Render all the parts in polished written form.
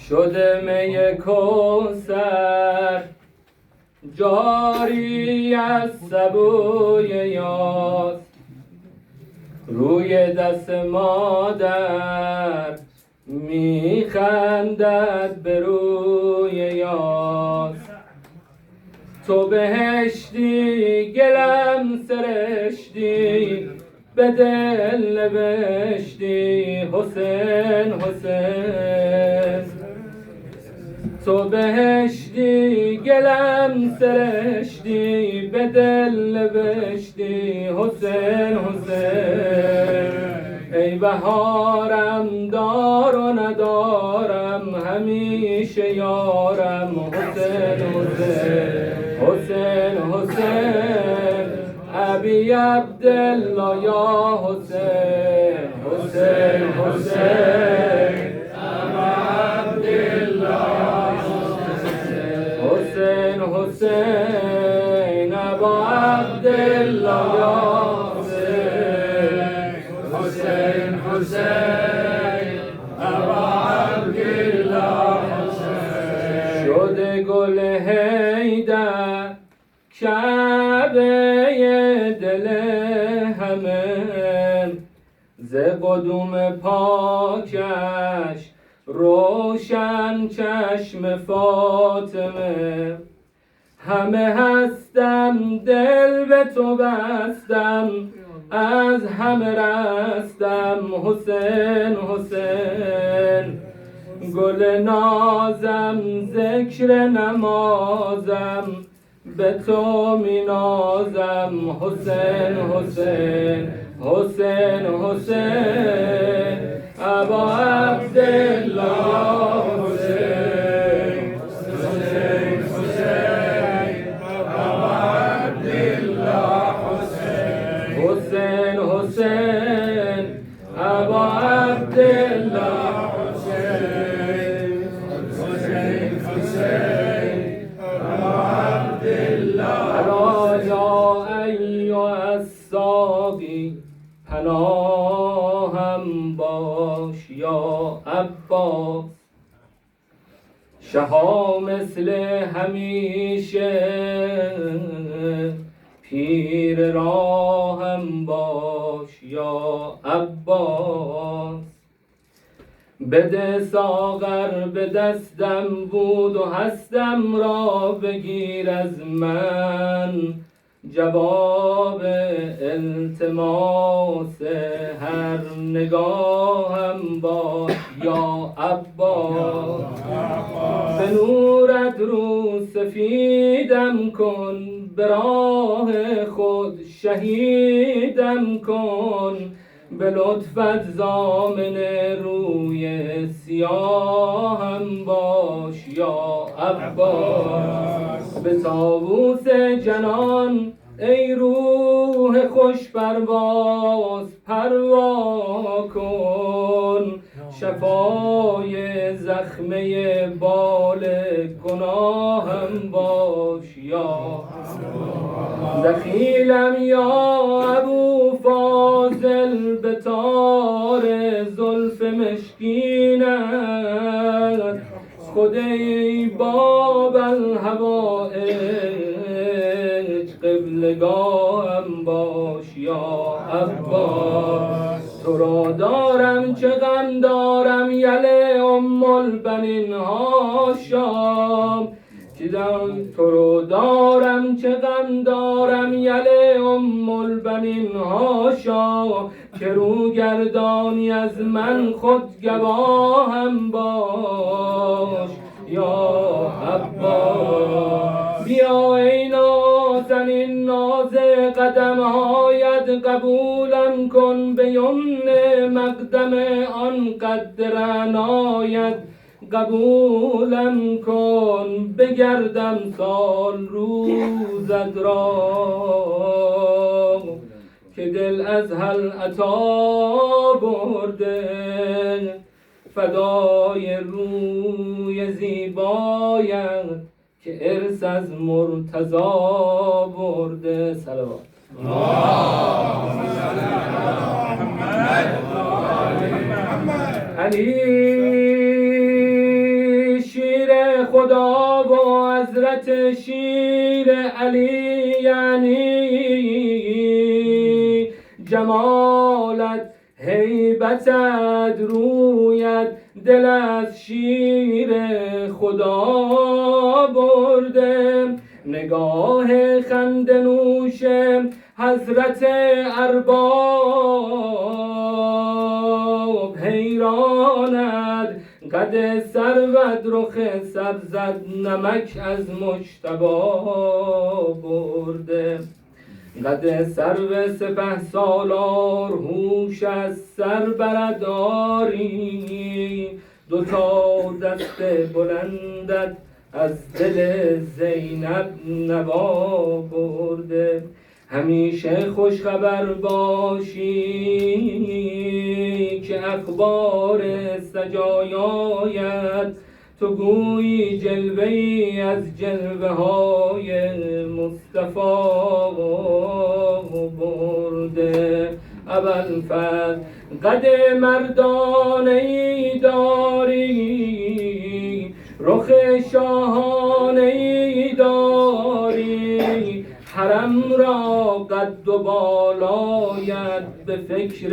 شده می کوثر جاری از سبوی یاس، روی دست مادر میخندد به روی یاس. تو بهشتی گلم سرشتی، به دل نوشتی حسین حسین. تو بهشتی گلم سرشتی، به دل نوشتی حسین حسین. ای بهارم دار و ندارم، همیشه یارم حسین حسین حسین حسین. ابی عبدالله یا حسین حسین حسین. ابا عبدالله حسین حسین. ابا عبدالله یا حسین حسین. ابا عبدالله حسین. شده گل حیدر کعبه دل همه، ز قدوم پاکش روشن چشم فاطمه. همه هستم دل به تو بستم، از همه رستم حسین حسین. گل نازم ذکر نمازم، به تو می نازم حسین حسین حسین حسین. ابا عبدالله حسین حسین حسین. ابا عبدالله حسین حسین حسین. ابا عبدالله حسین حسین حسین. الا یا ایها الساقی پناهم باش یا عباس. شها مثل همیشه پیر راهم باش یا عباس. بده ساغر به دستم بود و هستم را بگیر از من، جواب التماس هر نگاهم باش یا عباس. به نورت رو سفیدم کن، به راه خود شهیدم کن. به لطفت ضامن روی سیاهم باش یا عباس. به طاووس جنان ای روح خوش پرواز پروا کن. شفای زخمه بال گناهم باش یا دخیلم یا ابو فاضل، به تار زلف مشکینت. خود ای باب الحوائج قبلگاهم باش یا عباس. تو را دارم چه غم دارم یله ام البنین هاشام. تو رو دارم چه غم دارم یله ام البنین هاشا. که رو گردانی از من خود گواهم باش یا عباس. بیا ای نازنین ناز قدم هایت قبولم کن، به یمن مقدم آن قد رعنایت قبولم کن. بگردم سال روزت را که دل از هل عطا برده. فدای روی زیبایت که ارث از مرتضا برده. صلوات علی جمالت هیبتت رویت دل از شیر خدا برده نگاه خندنوش حضرت ارباب حیراند قد سرود رخ سبزد نمک از مجتبی برده قد سرو سپه سالار هوش از سر برداری دوتا دست بلندت از دل زینب نوا برده همیشه خوش خبر باشی که اخبار سجایایت تو گویی جلوه‌ای از جلوه های مصطفی برده ابوالفضل قد مردانه‌ای داری رخ شاهانه‌ای داری حرم را قد و بالایت به فکر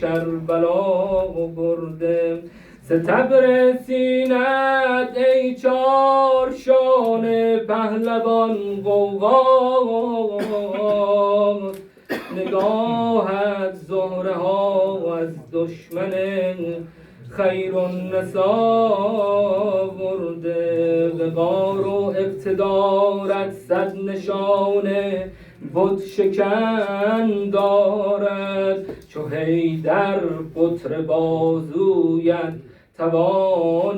کربلا برده ستبر سینت ای چارشان پهلوان غوغا نگاهت زهره ها از دشمن خیر النسا برده وقار و اقتدارت صد نشانه بت شکن دارد چو حیدر قطر بازویت توان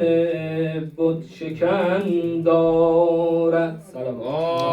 بت شکن دارد. سلام.